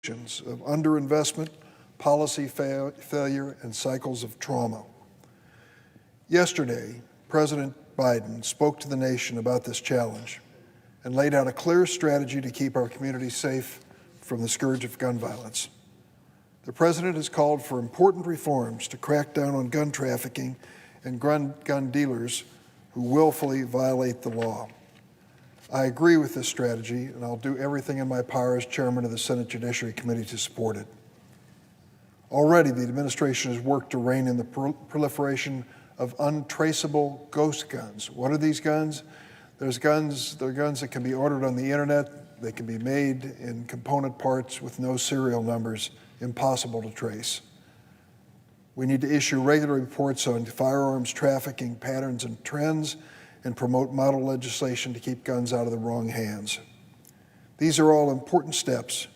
of underinvestment, policy failure, and cycles of trauma. Yesterday, President Biden spoke to the nation about this challenge and laid out a clear strategy to keep our communities safe from the scourge of gun violence. The President has called for important reforms to crack down on gun trafficking and gun dealers who willfully violate the law. I agree with this strategy, and I'll do everything in my power as chairman of the Senate Judiciary Committee to support it. Already, the administration has worked to rein in the proliferation of untraceable ghost guns. What are these guns? They're guns that can be ordered on the internet. They can be made in component parts with no serial numbers, impossible to trace. We need to issue regular reports on firearms trafficking patterns and trends and promote model legislation to keep guns out of the wrong hands. These are all important steps,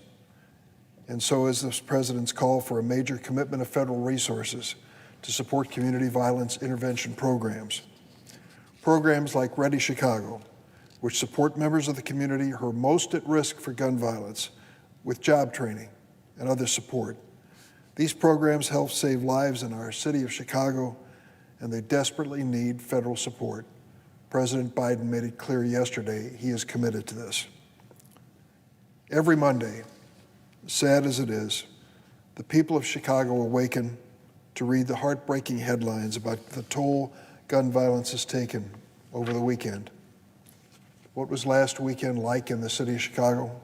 and so is this President's call for a major commitment of federal resources to support community violence intervention programs. Programs like Ready Chicago, which support members of the community who are most at risk for gun violence with job training and other support. These programs help save lives in our city of Chicago, and they desperately need federal support. President Biden made it clear yesterday he is committed to this. Every Monday, sad as it is, the people of Chicago awaken to read the heartbreaking headlines about the toll gun violence has taken over the weekend. What was last weekend like in the city of Chicago?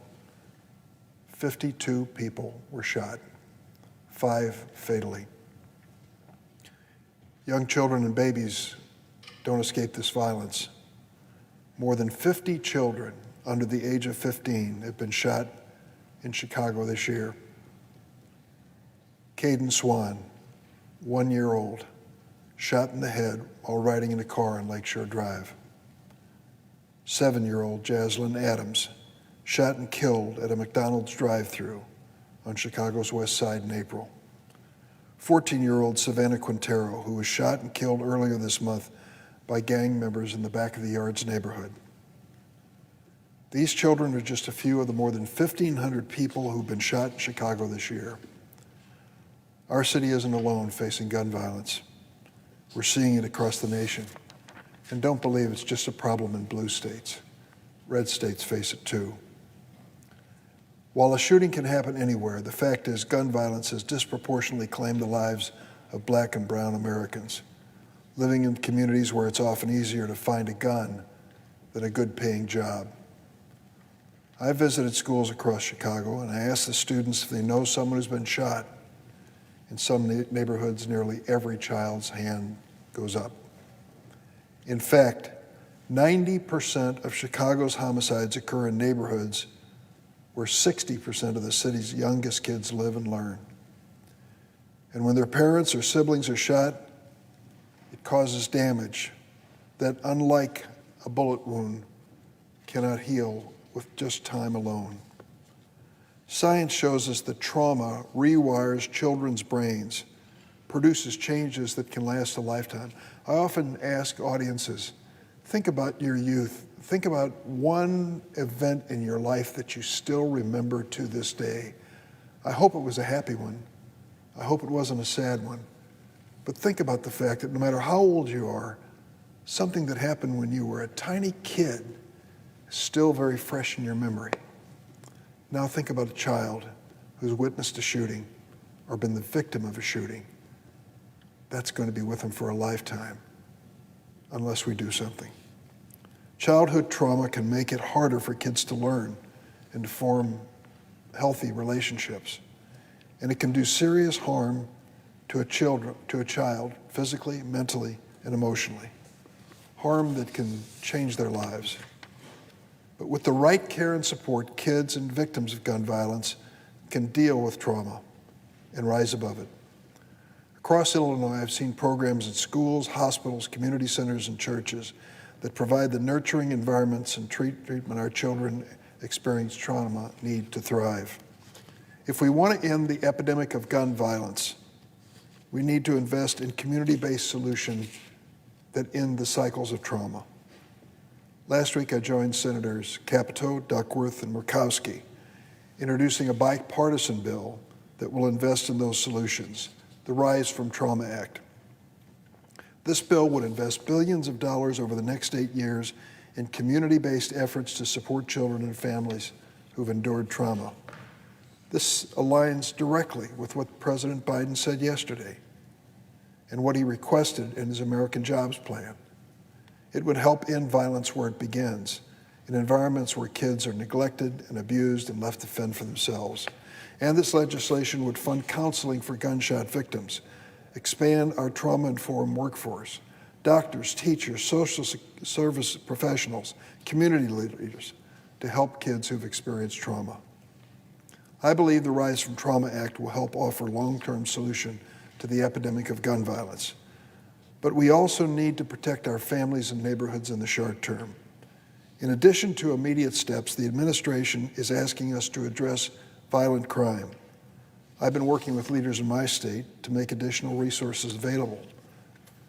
52 people were shot, 5 fatally. Young children and babies don't escape this violence. More than 50 children under the age of 15 have been shot in Chicago this year. Caden Swan, 1 year old, shot in the head while riding in a car on Lakeshore Drive. 7-year-old Jaslyn Adams, shot and killed at a McDonald's drive-thru on Chicago's West Side in April. 14-year-old Savannah Quintero, who was shot and killed earlier this month by gang members in the Back of the Yards neighborhood. These children are just a few of the more than 1,500 people who've been shot in Chicago this year. Our city isn't alone facing gun violence. We're seeing it across the nation. And don't believe it's just a problem in blue states. Red states face it too. While a shooting can happen anywhere, the fact is gun violence has disproportionately claimed the lives of Black and brown Americans, living in communities where it's often easier to find a gun than a good-paying job. I visited schools across Chicago, and I asked the students if they know someone who's been shot. In some neighborhoods, nearly every child's hand goes up. In fact, 90% of Chicago's homicides occur in neighborhoods where 60% of the city's youngest kids live and learn. And when their parents or siblings are shot, it causes damage that, unlike a bullet wound, cannot heal with just time alone. Science shows us that trauma rewires children's brains, produces changes that can last a lifetime. I often ask audiences, think about your youth. Think about one event in your life that you still remember to this day. I hope it was a happy one. I hope it wasn't a sad one. But think about the fact that no matter how old you are, something that happened when you were a tiny kid is still very fresh in your memory. Now think about a child who's witnessed a shooting or been the victim of a shooting. That's going to be with them for a lifetime, unless we do something. Childhood trauma can make it harder for kids to learn and to form healthy relationships. And it can do serious harm to a child, physically, mentally, and emotionally. Harm that can change their lives. But with the right care and support, kids and victims of gun violence can deal with trauma and rise above it. Across Illinois, I've seen programs at schools, hospitals, community centers, and churches that provide the nurturing environments and treatment our children experience trauma need to thrive. If we want to end the epidemic of gun violence, we need to invest in community-based solutions that end the cycles of trauma. Last week, I joined Senators Capito, Duckworth, and Murkowski introducing a bipartisan bill that will invest in those solutions, the Rise from Trauma Act. This bill would invest billions of dollars over the next 8 years in community-based efforts to support children and families who've endured trauma. This aligns directly with what President Biden said yesterday and what he requested in his American Jobs Plan. It would help end violence where it begins, in environments where kids are neglected and abused and left to fend for themselves. And this legislation would fund counseling for gunshot victims, expand our trauma-informed workforce, doctors, teachers, social service professionals, community leaders to help kids who've experienced trauma. I believe the Rise from Trauma Act will help offer a long-term solution to the epidemic of gun violence. But we also need to protect our families and neighborhoods in the short term. In addition to immediate steps, the administration is asking us to address violent crime. I've been working with leaders in my state to make additional resources available.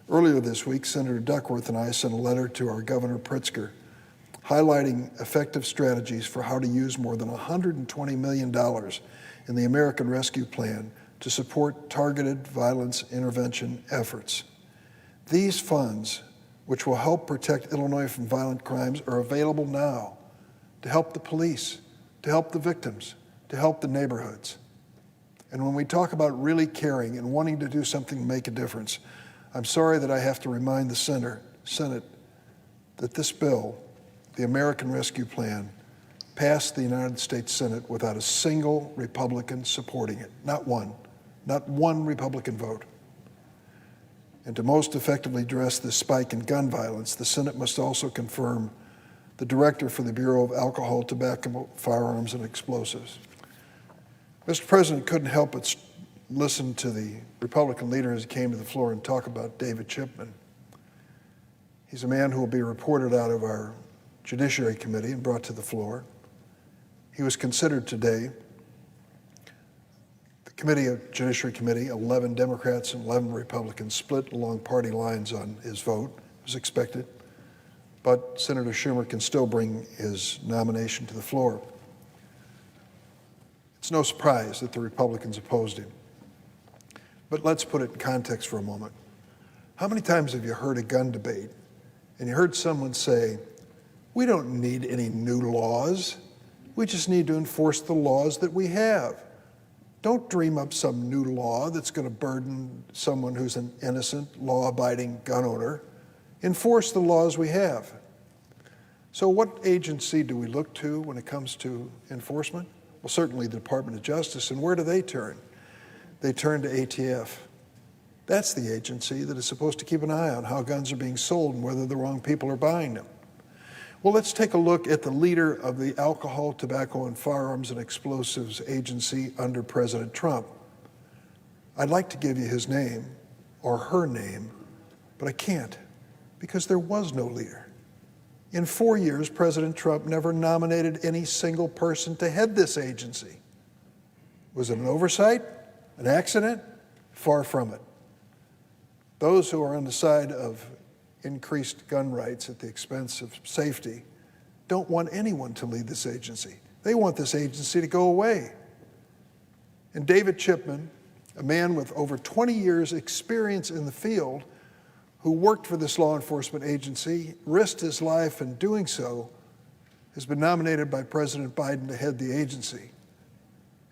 Earlier this week, Senator Duckworth and I sent a letter to our Governor Pritzker highlighting effective strategies for how to use more than $120 million in the American Rescue Plan to support targeted violence intervention efforts. These funds, which will help protect Illinois from violent crimes, are available now to help the police, to help the victims, to help the neighborhoods. And when we talk about really caring and wanting to do something to make a difference, I'm sorry that I have to remind the Senate that this bill, the American Rescue Plan, passed the United States Senate without a single Republican supporting it. Not one Republican vote. And to most effectively address this spike in gun violence, the Senate must also confirm the director for the Bureau of Alcohol, Tobacco, Firearms, and Explosives. Mr. President couldn't help but listen to the Republican leader as he came to the floor and talk about David Chipman. He's a man who will be reported out of our Judiciary Committee and brought to the floor. He was considered today. The Judiciary Committee, 11 Democrats and 11 Republicans split along party lines on his vote. It was expected, but Senator Schumer can still bring his nomination to the floor. It's no surprise that the Republicans opposed him. But let's put it in context for a moment. How many times have you heard a gun debate and you heard someone say, we don't need any new laws. We just need to enforce the laws that we have. Don't dream up some new law that's going to burden someone who's an innocent, law-abiding gun owner. Enforce the laws we have. So what agency do we look to when it comes to enforcement? Well, certainly the Department of Justice. And where do they turn? They turn to ATF. That's the agency that is supposed to keep an eye on how guns are being sold and whether the wrong people are buying them. Well, let's take a look at the leader of the Alcohol, Tobacco, and Firearms and Explosives Agency under President Trump. I'd like to give you his name or her name, but I can't because there was no leader. In 4 years, President Trump never nominated any single person to head this agency. Was it an oversight? An accident? Far from it. Those who are on the side of increased gun rights at the expense of safety don't want anyone to lead this agency. They want this agency to go away. And David Chipman, a man with over 20 years experience in the field, who worked for this law enforcement agency, risked his life in doing so, has been nominated by President Biden to head the agency.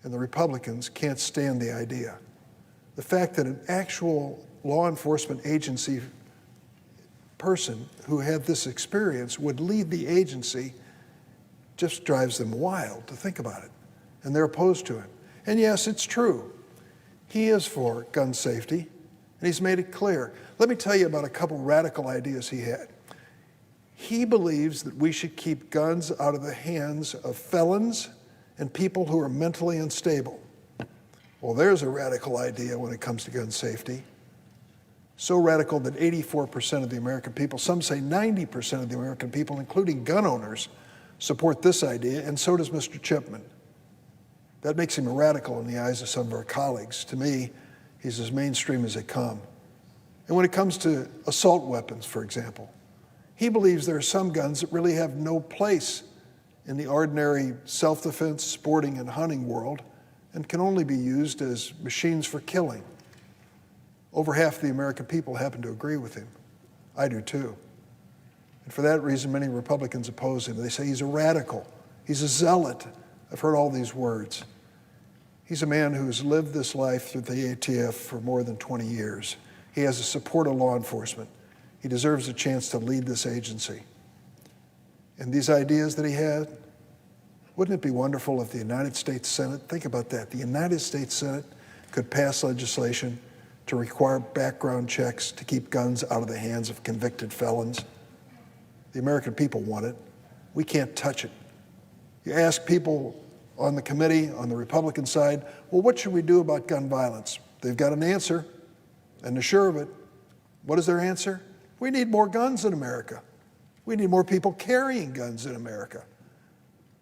And the Republicans can't stand the idea. The fact that an actual law enforcement agency person who had this experience would lead the agency just drives them wild to think about it. And they're opposed to it. And yes, it's true. He is for gun safety, and he's made it clear. Let me tell you about a couple radical ideas he had. He believes that we should keep guns out of the hands of felons and people who are mentally unstable. Well, there's a radical idea when it comes to gun safety. So radical that 84% of the American people, some say 90% of the American people, including gun owners, support this idea, and so does Mr. Chipman. That makes him a radical in the eyes of some of our colleagues. To me, he's as mainstream as they come. And when it comes to assault weapons, for example, he believes there are some guns that really have no place in the ordinary self-defense, sporting, and hunting world and can only be used as machines for killing. Over half the American people happen to agree with him. I do too. And for that reason, many Republicans oppose him. They say he's a radical. He's a zealot. I've heard all these words. He's a man who's lived this life through the ATF for more than 20 years. He has the support of law enforcement. He deserves a chance to lead this agency. And these ideas that he had, wouldn't it be wonderful if the United States Senate, think about that, the United States Senate could pass legislation to require background checks to keep guns out of the hands of convicted felons? The American people want it. We can't touch it. You ask people on the committee, on the Republican side, well, what should we do about gun violence? They've got an answer, and they're sure of it. What is their answer? We need more guns in America. We need more people carrying guns in America.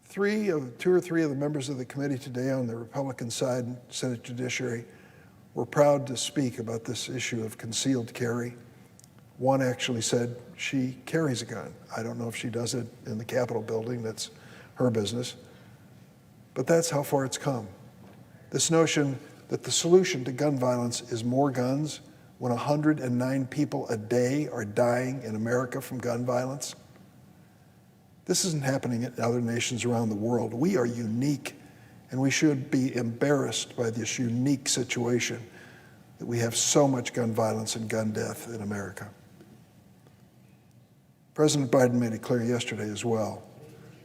Two or three of the members of the committee today on the Republican side, Senate Judiciary, were proud to speak about this issue of concealed carry. One actually said she carries a gun. I don't know if she does it in the Capitol building. That's her business. But that's how far it's come. This notion that the solution to gun violence is more guns when 109 people a day are dying in America from gun violence. This isn't happening in other nations around the world. We are unique, and we should be embarrassed by this unique situation that we have so much gun violence and gun death in America. President Biden made it clear yesterday as well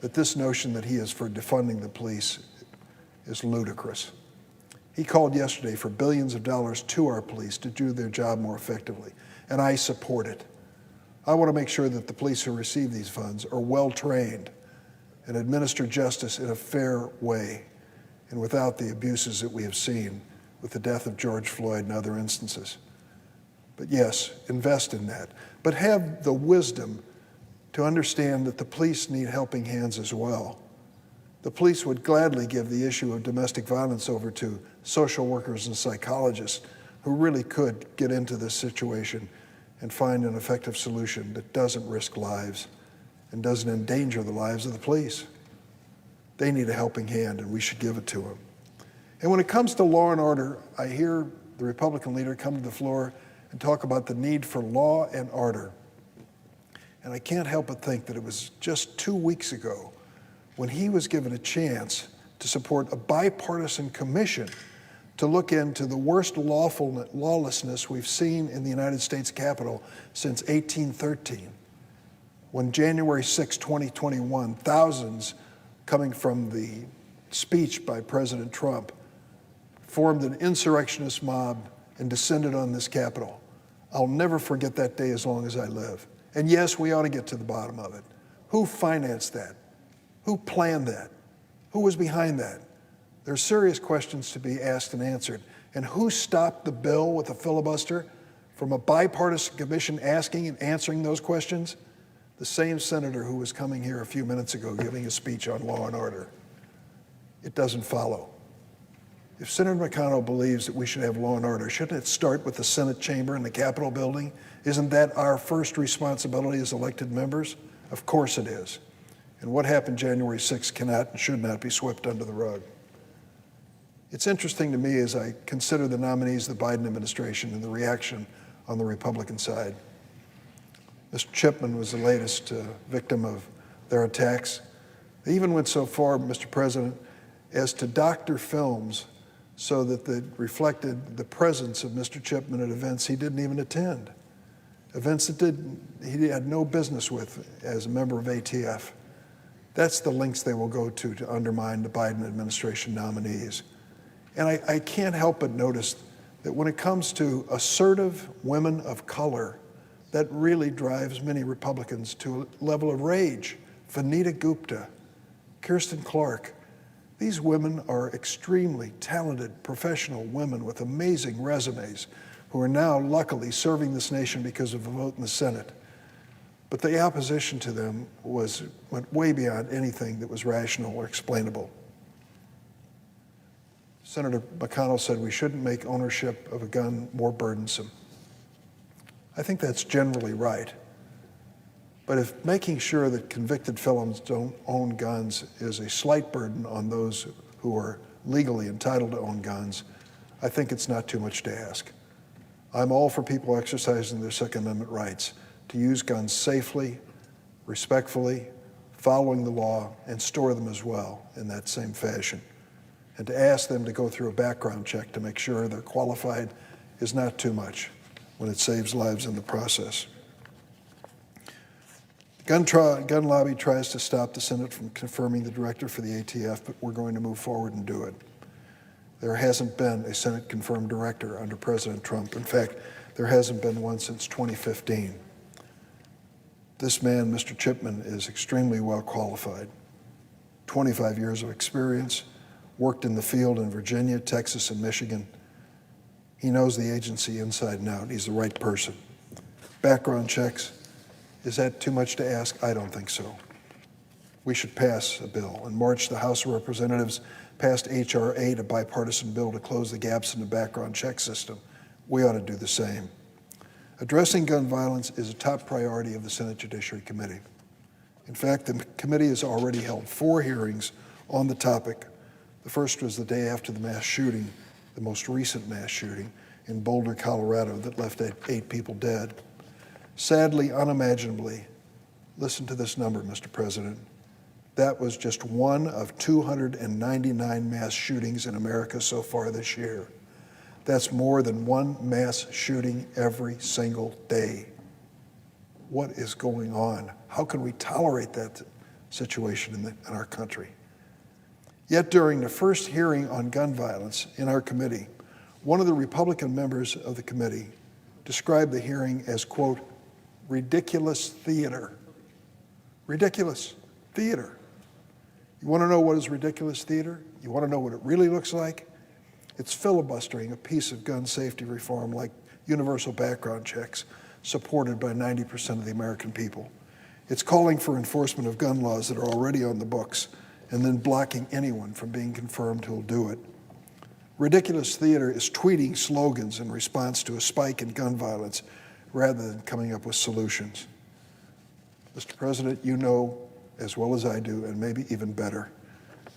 that this notion that he is for defunding the police is ludicrous. He called yesterday for billions of dollars to our police to do their job more effectively, and I support it. I want to make sure that the police who receive these funds are well-trained and administer justice in a fair way and without the abuses that we have seen with the death of George Floyd and other instances. But yes, invest in that. But have the wisdom to understand that the police need helping hands as well. The police would gladly give the issue of domestic violence over to social workers and psychologists who really could get into this situation and find an effective solution that doesn't risk lives and doesn't endanger the lives of the police. They need a helping hand, and we should give it to them. And when it comes to law and order, I hear the Republican leader come to the floor and talk about the need for law and order. And I can't help but think that it was just 2 weeks ago when he was given a chance to support a bipartisan commission to look into the worst lawlessness we've seen in the United States Capitol since 1813, when January 6, 2021, thousands coming from the speech by President Trump formed an insurrectionist mob and descended on this Capitol. I'll never forget that day as long as I live. And yes, we ought to get to the bottom of it. Who financed that? Who planned that? Who was behind that? There are serious questions to be asked and answered. And who stopped the bill with a filibuster from a bipartisan commission asking and answering those questions? The same senator who was coming here a few minutes ago giving a speech on law and order. It doesn't follow. If Senator McConnell believes that we should have law and order, shouldn't it start with the Senate chamber and the Capitol building? Isn't that our first responsibility as elected members? Of course it is. And what happened January 6th cannot and should not be swept under the rug. It's interesting to me as I consider the nominees of the Biden administration and the reaction on the Republican side. Mr. Chipman was the latest victim of their attacks. They even went so far, Mr. President, as to doctor films so that they reflected the presence of Mr. Chipman at events he didn't even attend, events that he had no business with as a member of ATF. That's the lengths they will go to undermine the Biden administration nominees. And I can't help but notice that when it comes to assertive women of color, that really drives many Republicans to a level of rage. Vanita Gupta, Kirsten Clark, these women are extremely talented, professional women with amazing resumes who are now luckily serving this nation because of a vote in the Senate. But the opposition to them went way beyond anything that was rational or explainable. Senator McConnell said we shouldn't make ownership of a gun more burdensome. I think that's generally right. But if making sure that convicted felons don't own guns is a slight burden on those who are legally entitled to own guns, I think it's not too much to ask. I'm all for people exercising their Second Amendment rights to use guns safely, respectfully, following the law, and store them as well in that same fashion. And to ask them to go through a background check to make sure they're qualified is not too much when it saves lives in the process. The gun lobby tries to stop the Senate from confirming the director for the ATF, but we're going to move forward and do it. There hasn't been a Senate-confirmed director under President Trump. In fact, there hasn't been one since 2015. This man, Mr. Chipman, is extremely well qualified. 25 years of experience, worked in the field in Virginia, Texas, and Michigan. He knows the agency inside and out. He's the right person. Background checks, is that too much to ask? I don't think so. We should pass a bill. In March, the House of Representatives passed H.R. 8, a bipartisan bill to close the gaps in the background check system. We ought to do the same. Addressing gun violence is a top priority of the Senate Judiciary Committee. In fact, the committee has already held 4 hearings on the topic. The first was the day after the mass shooting, the most recent mass shooting in Boulder, Colorado, that left 8 people dead. Sadly, unimaginably, listen to this number, Mr. President, that was just one of 299 mass shootings in America so far this year. That's more than one mass shooting every single day. What is going on? How can we tolerate that situation in our country? Yet during the first hearing on gun violence in our committee, one of the Republican members of the committee described the hearing as, quote, ridiculous theater. Ridiculous theater. You want to know what is ridiculous theater? You want to know what it really looks like? It's filibustering a piece of gun safety reform like universal background checks supported by 90% of the American people. It's calling for enforcement of gun laws that are already on the books and then blocking anyone from being confirmed who'll do it. Ridiculous theater is tweeting slogans in response to a spike in gun violence rather than coming up with solutions. Mr. President, you know as well as I do, and maybe even better,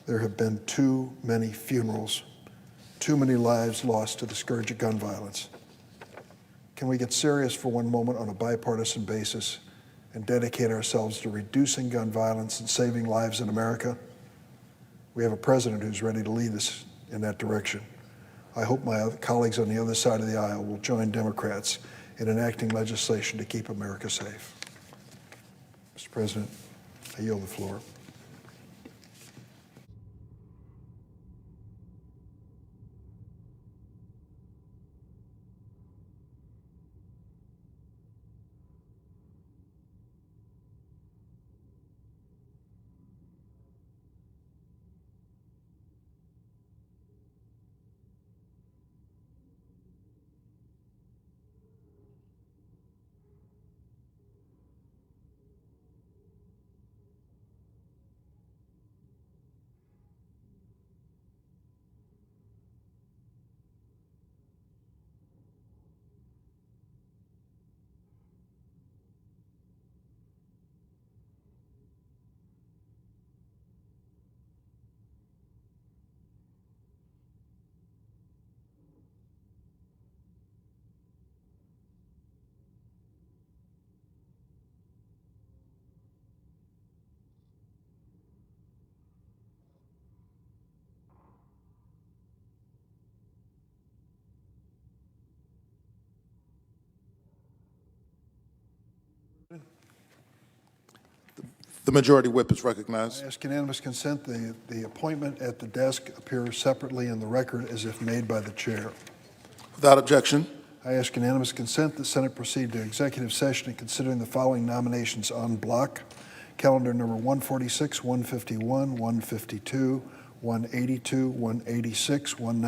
there have been too many funerals, too many lives lost to the scourge of gun violence. Can we get serious for one moment on a bipartisan basis and dedicate ourselves to reducing gun violence and saving lives in America? We have a president who's ready to lead us in that direction. I hope my other colleagues on the other side of the aisle will join Democrats in enacting legislation to keep America safe. Mr. President, I yield the floor. The majority whip is recognized. I ask unanimous consent the appointment at the desk appear separately in the record as if made by the chair. Without objection. I ask unanimous consent the Senate proceed to executive session in considering the following nominations en bloc. Calendar number 146, 151, 152, 182, 186, 190.